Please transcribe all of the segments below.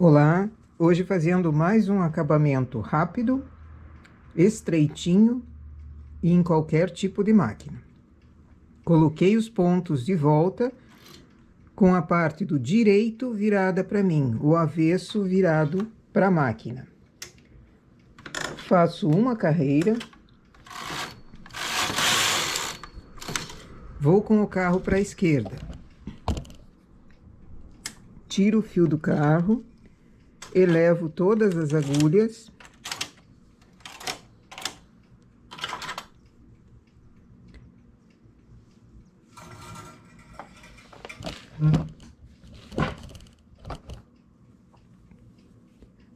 Olá, hoje fazendo mais um acabamento rápido, estreitinho e em qualquer tipo de máquina. Coloquei os pontos de volta com a parte do direito virada para mim, o avesso virado para a máquina. Faço uma carreira. Vou com o carro para a esquerda. Tiro o fio do carro. Elevo todas as agulhas.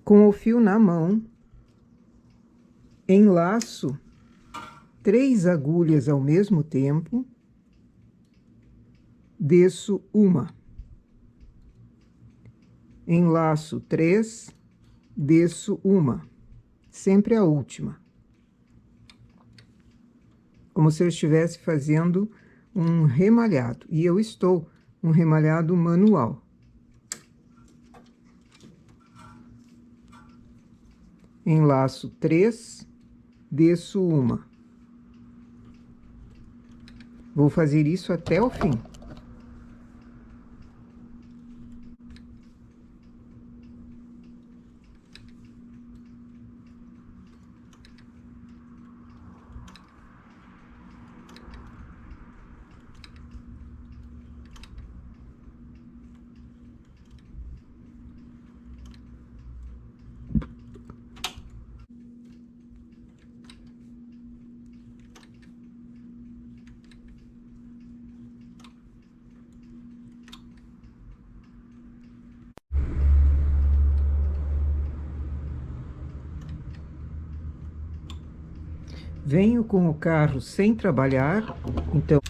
Com o fio na mão, enlaço 3 agulhas ao mesmo tempo, desço uma. Enlaço 3, desço uma, sempre a última. Como se eu estivesse fazendo um remalhado, e eu estou um remalhado manual. Enlaço 3, desço uma. Vou fazer isso até o fim. Venho com o carro sem trabalhar, então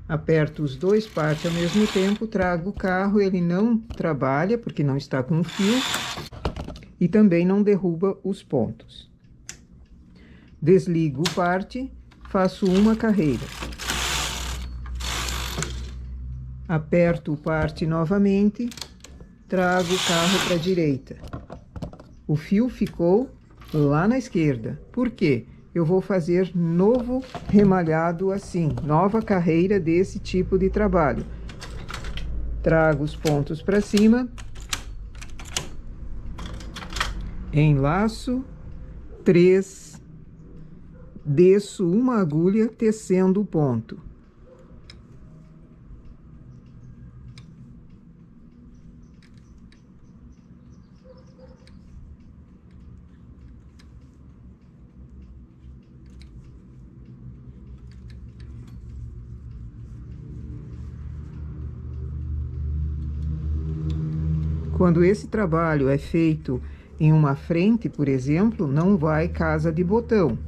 aperto os 2 partes ao mesmo tempo, trago o carro, ele não trabalha porque não está com fio e também não derruba os pontos. Desligo o parte, faço uma carreira. Aperto o parte novamente, trago o carro para a direita. O fio ficou lá na esquerda. Por quê? Eu vou fazer novo remalhado assim, nova carreira desse tipo de trabalho. Trago os pontos para cima, enlaço 3, desço uma agulha tecendo o ponto. Quando esse trabalho é feito em uma frente, por exemplo, não vai casa de botão,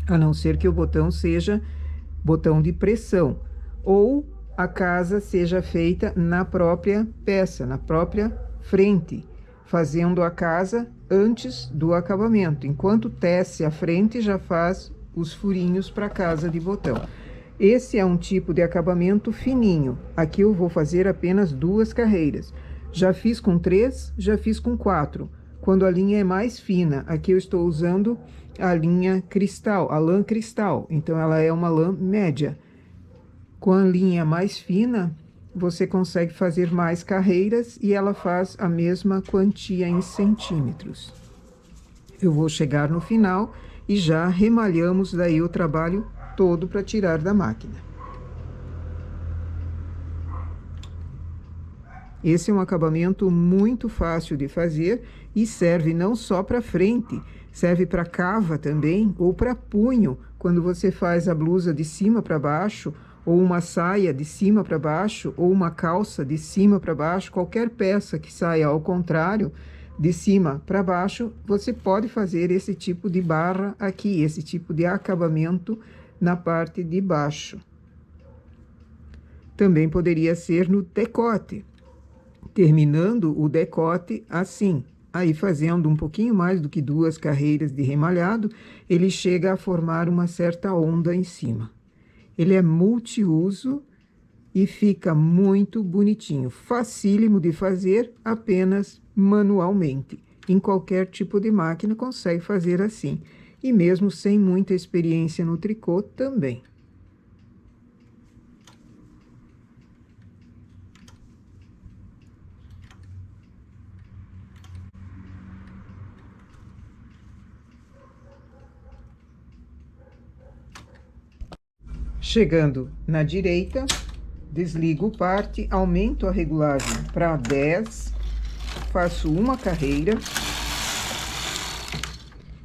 a não ser que o botão seja botão de pressão, ou a casa seja feita na própria peça, na própria frente, fazendo a casa antes do acabamento. Enquanto tece a frente, já faz os furinhos para a casa de botão. Esse é um tipo de acabamento fininho. Aqui eu vou fazer apenas 2 carreiras. Já fiz com 3, já fiz com 4. Quando a linha é mais fina, aqui eu estou usando a linha cristal, a lã cristal. Então, ela é uma lã média. Com a linha mais fina, você consegue fazer mais carreiras e ela faz a mesma quantia em centímetros. Eu vou chegar no final e já remalhamos daí o trabalho todo para tirar da máquina. Esse é um acabamento muito fácil de fazer e serve não só para frente, serve para cava também, ou para punho, quando você faz a blusa de cima para baixo, ou uma saia de cima para baixo, ou uma calça de cima para baixo, qualquer peça que saia ao contrário, de cima para baixo, você pode fazer esse tipo de barra aqui, esse tipo de acabamento na parte de baixo. Também poderia ser no decote, terminando o decote assim. Aí, fazendo um pouquinho mais do que 2 carreiras de remalhado, ele chega a formar uma certa onda em cima. Ele é multiuso e fica muito bonitinho, facílimo de fazer, apenas manualmente. Em qualquer tipo de máquina consegue fazer assim. E mesmo sem muita experiência no tricô também. Chegando na direita, desligo o parte, aumento a regulagem para 10, faço uma carreira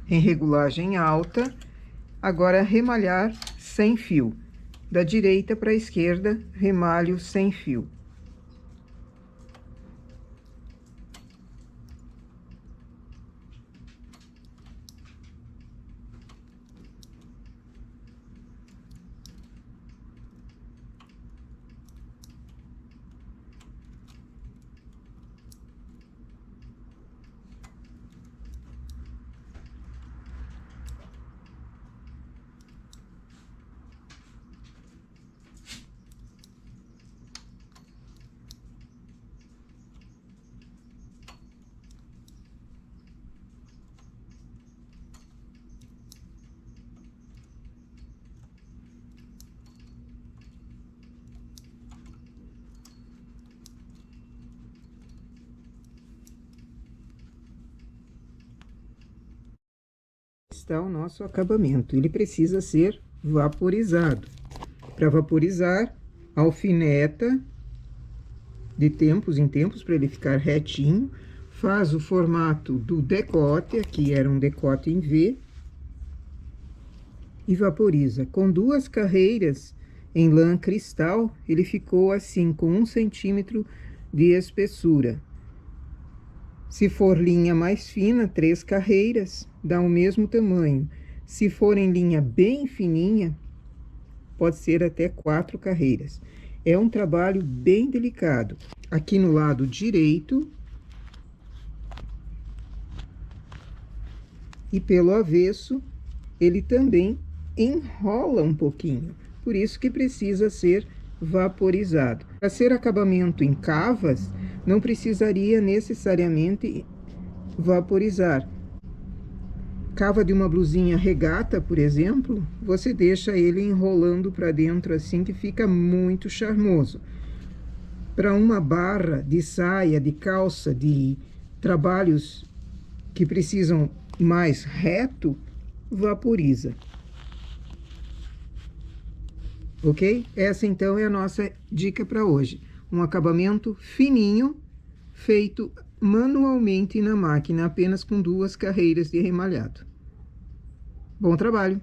em regulagem alta. Agora, remalhar sem fio. Da direita para a esquerda, remalho sem fio. Está o nosso acabamento. Ele precisa ser vaporizado. Para vaporizar, alfineta de tempos em tempos para ele ficar retinho. Faz o formato do decote, aqui era um decote em V, e vaporiza. Com 2 carreiras em lã cristal, ele ficou assim, com 1 centímetro de espessura. Se for linha mais fina, 3 carreiras, dá o mesmo tamanho. Se for em linha bem fininha, pode ser até 4 carreiras. É um trabalho bem delicado. Aqui no lado direito e pelo avesso, ele também enrola um pouquinho. Por isso que precisa ser vaporizado. Para ser acabamento em cavas, não precisaria necessariamente vaporizar. Cava de uma blusinha regata, por exemplo, você deixa ele enrolando para dentro assim que fica muito charmoso. Para uma barra de saia, de calça, de trabalhos que precisam mais reto, vaporiza. Ok? Essa então é a nossa dica para hoje. Um acabamento fininho, feito manualmente na máquina, apenas com 2 carreiras de remalhado. Bom trabalho!